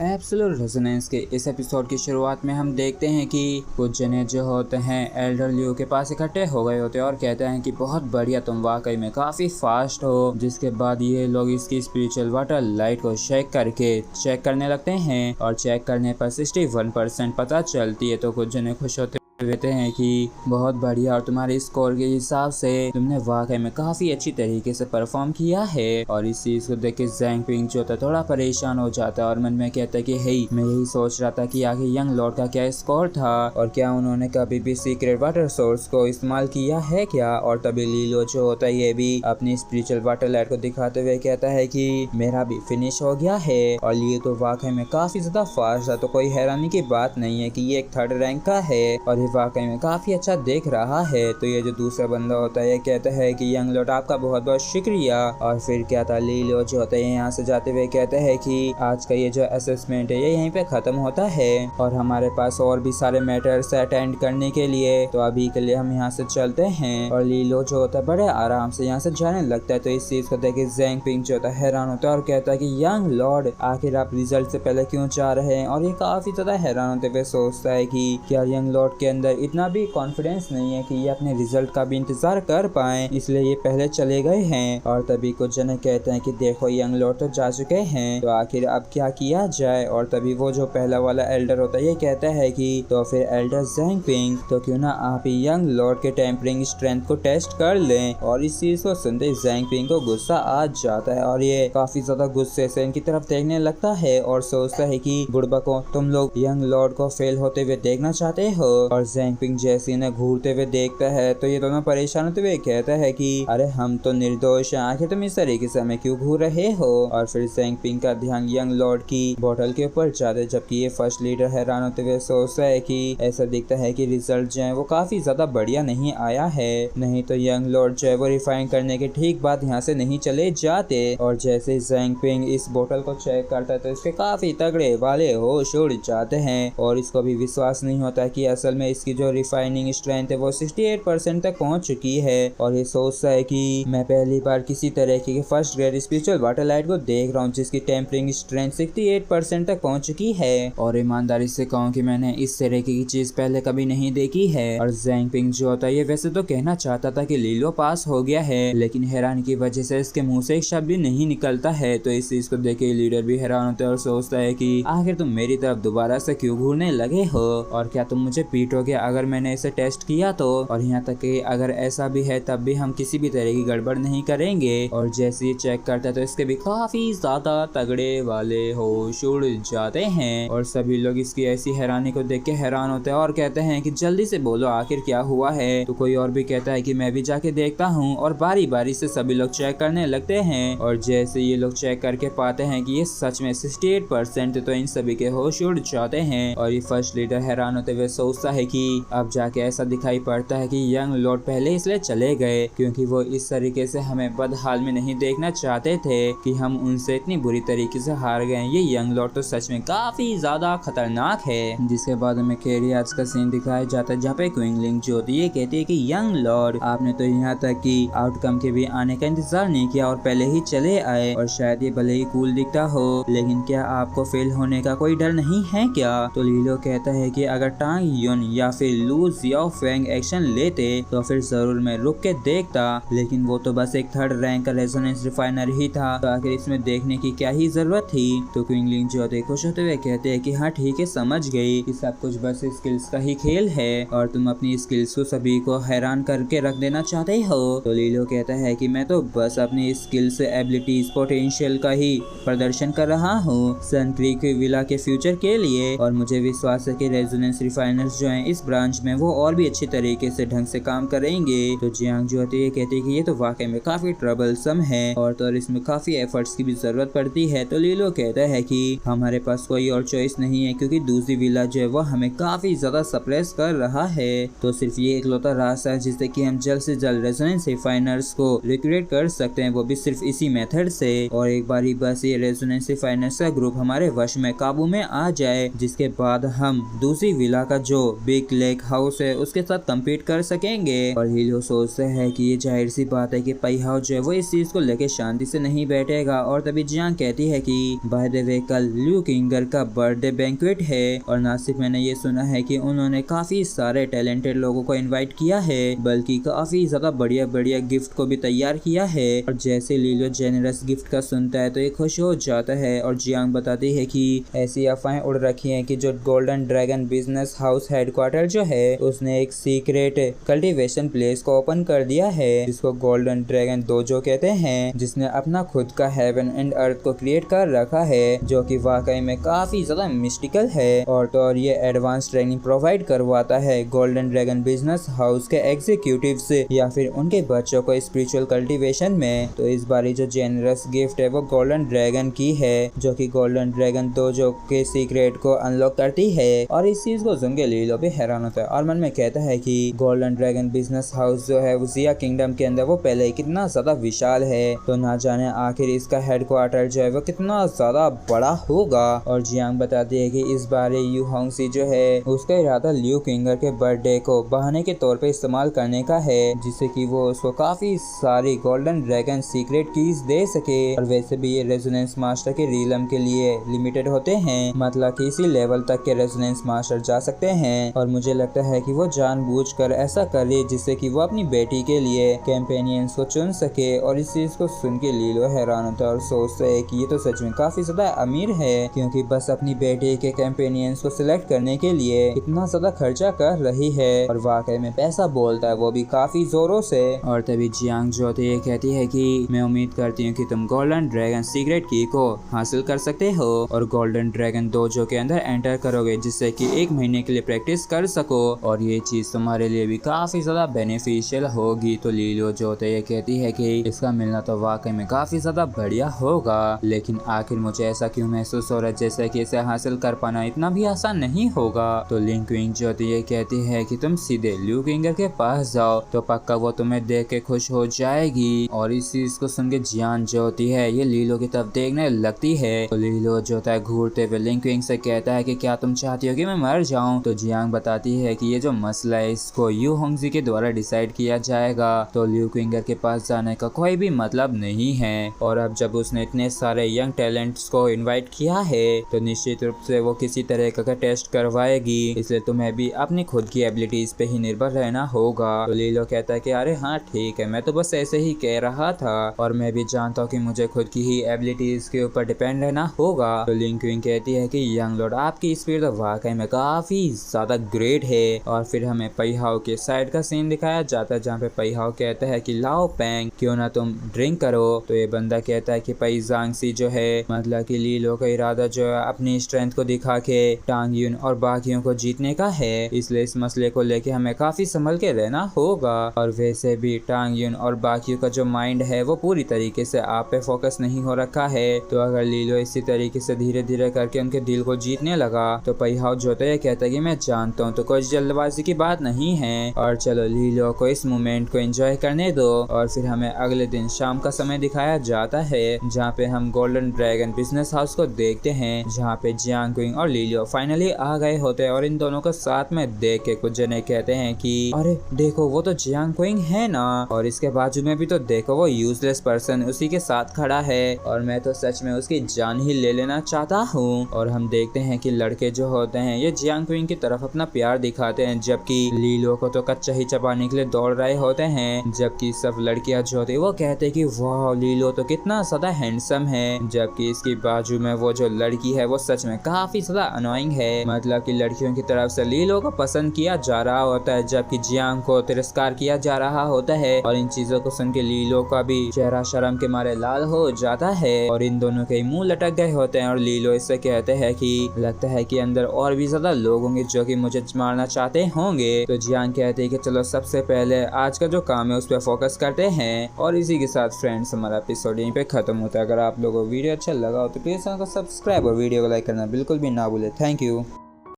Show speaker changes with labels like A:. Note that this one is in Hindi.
A: एब्सोल्यूट रेजोनेंस के इस एपिसोड की शुरुआत में हम देखते हैं कि कुछ जने जो होते हैं एल्डर लियो के पास इकट्ठे हो गए होते हैं और कहते हैं कि बहुत बढ़िया, तुम वाकई में काफ़ी फास्ट हो। जिसके बाद ये लोग इसकी स्पिरिचुअल वाटर लाइट को चेक करने लगते हैं और चेक करने पर 61% पता चलती है। तो कुछ जने खुश होते कहते हैं कि बहुत बढ़िया, और तुम्हारे स्कोर के हिसाब से तुमने वाकई में काफी अच्छी तरीके से परफॉर्म किया है। और इस चीज को देख के ज़ैंग पिंग जो था थोड़ा परेशान हो जाता है और मन में कहता है कि हे, मैं यही सोच रहा था कि आगे यंग लॉर्ड का क्या स्कोर था और क्या उन्होंने कभी भी सीक्रेट वाटर सोर्स को इस्तेमाल किया है क्या। और तभी लीलो जो होता है ये भी अपनी स्पिरिचुअल वाटर लाइट को दिखाते हुए कहता है कि मेरा भी फिनिश हो गया है। और ये तो वाकई में काफी ज्यादा फास्ट है, तो कोई हैरानी की बात नहीं है कि ये एक 3rd रैंक का है और वाकई में काफी अच्छा देख रहा है। तो ये जो दूसरा बंदा होता है ये कहता है कि यंग लॉर्ड आपका बहुत बहुत शुक्रिया। और फिर क्या था, लीलो जो होता है यहाँ से जाते हुए कहते हैं कि आज का ये जो असेसमेंट है ये यहीं पे खत्म होता है और हमारे पास और भी सारे मैटर्स अटेंड करने के लिए, तो अभी के लिए हम यहाँ से चलते हैं। और लीलो जो होता है बड़े आराम से यहाँ से जाने लगता है। तो इस चीज को देख के ज़ैंग पिंग जो होता है हैरान होता है और कहता है कि यंग लॉर्ड आखिर आप रिजल्ट से पहले क्यों जा रहे हैं। और ये काफी ज्यादा हैरान होते हुए सोचता है कि क्या यंग लॉर्ड के अंदर इतना भी कॉन्फिडेंस नहीं है कि ये अपने रिजल्ट का भी इंतजार कर पाए, इसलिए ये पहले चले गए हैं। और तभी कुछ जने कहते हैं कि देखो यंग लॉर्ड तो जा चुके हैं, तो आखिर अब क्या किया जाए। और तभी वो जो पहला वाला एल्डर होता है ये कहता है कि तो फिर एल्डर ज़ैंग पिंग, तो क्यों ना आप ही यंग लॉर्ड के टेम्परिंग स्ट्रेंथ को टेस्ट कर लें। और इस चीज को सुनते ज़ैंग पिंग को गुस्सा आ जाता है और ये काफी ज्यादा गुस्से से इनकी तरफ देखने लगता है और सोचता है कि बुड़बको, तुम लोग यंग लॉर्ड को फेल होते हुए देखना चाहते हो। और ज़ैंग पिंग जैसे इन्हें घूरते हुए देखता है तो ये दोनों परेशान होते हुए कहता है कि अरे हम तो निर्दोष हैं, आखिर तुम इस तरीके से हमें क्यों घूर रहे हो। और फिर ज़ैंग पिंग का ध्यान यंग लॉर्ड की बोतल के ऊपर जाता है, जबकि ये फर्स्ट लीडर हैरान होते हुए सोचता है कि ऐसा दिखता है कि रिजल्ट जो है वो काफी ज्यादा बढ़िया नहीं आया है, नहीं तो यंग लॉर्ड जो है वो रिफाइन करने के ठीक बाद यहाँ से नहीं चले जाते। और जैसे ज़ैंग पिंग इस बोतल को चेक करता है तो इसके काफी तगड़े वाले होश उड़ जाते हैं और इसको भी विश्वास नहीं होता कि असल में इसकी जो रिफाइनिंग स्ट्रेंथ है वो 68% तक पहुंच चुकी है। और ये सोचता है कि मैं पहली बार किसी तरह की first grade spiritual water light को देख रहा हूँ जिसकी टेम्परिंग स्ट्रेंथ 68% तक पहुंच चुकी है। और ईमानदारी से कहूँ कि मैंने इस तरह की चीज पहले कभी नहीं देखी है। और ज़ैंग पिंग जो होता है ये वैसे तो कहना चाहता था कि लीलो पास हो गया है, लेकिन हैरानी की वजह से इसके मुंह से एक शब्द भी नहीं निकलता है। तो इस चीज को देख के लीडर भी हैरान होता है और सोचता है कि आखिर तुम मेरी तरफ दोबारा से क्यों घूरने लगे हो और क्या तुम मुझे पीटोगे अगर मैंने इसे टेस्ट किया तो। और यहाँ तक कि अगर ऐसा भी है तब भी हम किसी भी तरह की गड़बड़ नहीं करेंगे। और जैसे ये चेक करता है तो इसके भी काफी ज्यादा तगड़े वाले होश उड़ जाते हैं और सभी लोग इसकी ऐसी हैरानी को देख के हैरान होते हैं और कहते हैं कि जल्दी से बोलो आखिर क्या हुआ है। तो कोई और भी कहता है कि मैं भी जाके देखता हूँ और बारी बारी से सभी लोग चेक करने लगते हैं। और जैसे ये लोग चेक करके पाते हैं कि ये सच में 68% तो इन सभी के होश उड़ जाते हैं। और ये फर्स्ट लीडर हैरान होते हुए सोचता है कि अब जाके ऐसा दिखाई पड़ता है कि यंग लॉर्ड पहले इसलिए चले गए क्योंकि वो इस तरीके से हमें बदहाल में नहीं देखना चाहते थे कि हम उनसे इतनी बुरी तरीके से हार गए। ये यंग लॉर्ड तो सच में काफी ज्यादा खतरनाक है। जिसके बाद हमें कैरियाज का सीन दिखाया जाता है जहाँ पे क्विंगलिंग जो होती है कहती है कि यंग लॉर्ड, आपने तो यहाँ तक कि आउटकम के भी आने का इंतजार नहीं किया और पहले ही चले आए। और शायद ये भले ही कूल दिखता हो लेकिन क्या आपको फेल होने का कोई डर नहीं है क्या। तो लीलो कहता है कि अगर टांग युन या फिर लू जियाओ फेंग एक्शन लेते तो फिर जरूर मैं रुक के देखता, लेकिन वो तो बस एक 3rd रैंक का रेजोनेंस रिफाइनर ही था, तो आखिर इसमें देखने की क्या ही जरूरत थी। तो क्विंगलिंग जो होते खुश होते हुए कहते हैं कि हाँ ठीक है, समझ गई कि सब कुछ बस स्किल्स का ही खेल है और तुम अपनी स्किल्स को सभी को हैरान करके रख देना चाहते हो। तो लीलो कहता है कि मैं तो बस अपनी स्किल्स एबिलिटीज पोटेंशियल का ही प्रदर्शन कर रहा हूँ सन क्रीक विला के फ्यूचर के लिए, और मुझे विश्वास है कि रेजोनेंस रिफाइनर्स जो हैं इस ब्रांच में वो और भी अच्छी तरीके से ढंग से काम करेंगे। तो जियांग जो होती है कहती है कि ये तो वाकई में काफी ट्रबलसम है और तो इसमें काफी एफर्ट्स की भी जरूरत पड़ती है। तो लीलो कहता है कि हमारे पास कोई और चॉइस नहीं है क्योंकि दूसरी विला जो है वो हमें काफी ज्यादा सप्रेस कर रहा है, तो सिर्फ ये इकलौता रास्ता है जिससे कि हम जल्द से जल्द रेजोनेंस रिफाइनर्स को रिक्रूट कर सकते हैं, वो भी सिर्फ इसी मेथड से। और एक बारी बस ये रेजोनेंस रिफाइनर्स का ग्रुप हमारे वश में काबू में आ जाए जिसके बाद हम दूसरी विला का जो बिग बिग लेक हाउस है उसके साथ कम्पीट कर सकेंगे। और लीलो सोचते हैं कि ये जाहिर सी बात है कि पाई हाउस जो है वो इस चीज को लेके शांति से नहीं बैठेगा। और तभी जियांग कहती है कि बाय द वे कल ल्यू किंगर का बर्थडे बैंक्वेट है और ना सिर्फ मैंने ये सुना है कि उन्होंने काफी सारे टैलेंटेड लोगों को इनवाइट किया है बल्कि काफी ज्यादा बढ़िया बढ़िया गिफ्ट को भी तैयार किया है। और जैसे लीलो जेनरस गिफ्ट का सुनता है तो ये खुश हो जाता है और जियांग बताती है कि ऐसी अफवाहें उड़ रखी हैं कि जो golden dragon business house headquarter जो है उसने एक सीक्रेट कल्टीवेशन प्लेस को ओपन कर दिया है जिसको गोल्डन ड्रैगन डोजो कहते हैं, जिसने अपना खुद का हेवन एंड अर्थ को क्रिएट कर रखा है जो कि वाकई में काफी ज्यादा मिस्टिकल है। और तो और ये एडवांस ट्रेनिंग प्रोवाइड करवाता है गोल्डन ड्रैगन बिजनेस हाउस के एग्जीक्यूटिव्स या फिर उनके बच्चों को स्पिरिचुअल कल्टीवेशन में। तो इस बार जो जेनरस गिफ्ट है वो गोल्डन ड्रैगन की है जो कि गोल्डन ड्रैगन डोजो के सीक्रेट को अनलॉक करती है। और इस चीज को सुन के लीलो भी हैरान होता है और मन में कहता है कि गोल्डन ड्रैगन बिजनेस हाउस जो है जिया किंगडम के अंदर वो पहले ही कितना ज्यादा विशाल है, तो ना जाने आखिर इसका हेडक्वार्टर जो है वो कितना ज्यादा बड़ा होगा। और जियांग बताती है कि इस बार यू होंगसी जो है उसका इरादा ल्यू किंगर के बर्थडे को बहाने के तौर पे इस्तेमाल करने का है जिससे कि वो उसको काफी सारी गोल्डन ड्रैगन सीक्रेट कीज दे सके। और वैसे भी ये रेजोनेंस मास्टर के रीलम के लिए लिमिटेड होते हैं, मतलब कि इसी लेवल तक के रेजोनेंस मास्टर जा सकते हैं। और मुझे लगता है कि वो जानबूझकर ऐसा करे जिससे कि वो अपनी बेटी के लिए कैंपेनियंस को चुन सके। और इस चीज को सुन के लीलो हैरान होता है और सोचता है कि ये तो सच में काफी ज्यादा अमीर है क्योंकि बस अपनी बेटी के कैंपेनियंस को सिलेक्ट करने के लिए इतना ज्यादा खर्चा कर रही है और वाकई में पैसा बोलता है वो भी काफी जोरों से। और तभी जियांग जो होती है कहती है कि मैं उम्मीद करती हूँ कि तुम गोल्डन ड्रैगन सीक्रेट की को हासिल कर सकते हो और गोल्डन ड्रैगन डोजो के अंदर एंटर करोगे जिससे कि 1 महीने के लिए प्रैक्टिस कर सको और ये चीज तुम्हारे लिए भी काफी ज्यादा बेनिफिशियल होगी। तो लीलो जो होता है कहती है कि इसका मिलना तो वाकई में काफी ज्यादा बढ़िया होगा, लेकिन आखिर मुझे ऐसा क्यों महसूस हो रहा है जैसे कि इसे हासिल कर पाना इतना भी आसान नहीं होगा। तो लिंग क्वीन जो होती है कहती है कि तुम सीधे ल्यू किंगर के पास जाओ तो पक्का वो तुम्हें देख के खुश हो जाएगी। और इस चीज को सुन के जियांग जो होती है ये लीलो की तरफ देखने लगती है। तो लीलो जो होता है घूरते हुए लिंग क्वीन से कहता है कि क्या तुम चाहती हो कि मैं मर जाऊं। तो जियांग बताती है कि ये जो मसला है इसको यू होंगजी के द्वारा डिसाइड किया जाएगा, तो ल्यू किंगर के पास जाने का कोई भी मतलब नहीं है। और अब जब उसने इतने सारे यंग टैलेंट्स को इनवाइट किया है तो निश्चित रूप से वो किसी तरह का टेस्ट करवाएगी, इसलिए तुम्हें भी अपनी खुद की एबिलिटीज पे ही निर्भर रहना होगा। तो लीलो कहता है कि अरे हाँ ठीक है, मैं तो बस ऐसे ही कह रहा था और मैं भी जानता हूँ कि मुझे खुद की ही एबिलिटीज के ऊपर डिपेंड रहना होगा। तो लिंग क्वीन कहती है कि यंग लॉर्ड आपकी स्पीड तो वाकई में काफी ज्यादा ग्रेट है। और फिर हमें पैहाओ के साइड का सीन दिखाया जाता है जहाँ पे पैहाओ कहता है कि लाओ पैंग क्यों ना तुम ड्रिंक करो। तो ये बंदा कहता है कि पई जांगसी जो है मतलब कि लीलो का इरादा जो है अपनी स्ट्रेंथ को दिखा के टांग यून और बाकियों को जीतने का है, इसलिए इस मसले को लेके हमें काफी संभल के रहना होगा। और वैसे भी टांग यून और बाकियों का जो माइंड है वो पूरी तरीके से आप पे फोकस नहीं हो रखा है, तो अगर लीलो इसी तरीके से धीरे धीरे करके उनके दिल को जीतने लगा तो पैहाओ जो है कहता है कि मैं जानता हूँ तो कोई जल्दबाजी की बात नहीं है और चलो लीलो को इस मोमेंट को एंजॉय करने दो। और फिर हमें अगले दिन शाम का समय दिखाया जाता है जहाँ पे हम गोल्डन ड्रैगन बिजनेस हाउस को देखते हैं जहाँ पे जियांग क्विंग और लीलो फाइनली आ गए होते हैं और इन दोनों को साथ में देख के कुछ जने कहते हैं कि अरे देखो वो तो जियांग क्विंग है ना, और इसके बाजू में भी तो देखो वो यूजलेस पर्सन उसी के साथ खड़ा है और मैं तो सच में उसकी जान ही ले लेना चाहता हूँ। और हम देखते हैं कि लड़के जो होते हैं ये जियांग क्विंग की तरफ अपना प्यार दिखाते हैं जबकि लीलो को तो कच्चा ही चबाने के लिए दौड़ रहे होते हैं, जबकि सब लड़कियां जो होती है वो कहते हैं कि वाह लीलो तो कितना ज्यादा हैंडसम है, जबकि इसकी बाजू में वो जो लड़की है वो सच में काफी ज्यादा अनोइंग है। मतलब कि लड़कियों की तरफ से लीलो को पसंद किया जा रहा होता है जबकि जियांग को तिरस्कार किया जा रहा होता है। और इन चीजों को सुन के लीलो का भी चेहरा शर्म के मारे लाल हो जाता है और इन दोनों के मुंह लटक गए होते हैं। और लीलो इससे कहते हैं कि लगता है कि अंदर और भी ज्यादा लोग होंगे जो कि मुझे मारना चाहते होंगे। तो जियांग कहते हैं कि चलो सबसे पहले आज का जो काम है उस पर फोकस करते हैं। और इसी के साथ फ्रेंड्स हमारा एपिसोड यहीं पे खत्म होता है। अगर आप लोगों को वीडियो अच्छा लगा हो तो प्लीज चैनल को सब्सक्राइब और वीडियो को लाइक करना बिल्कुल भी ना भूले। Thank you.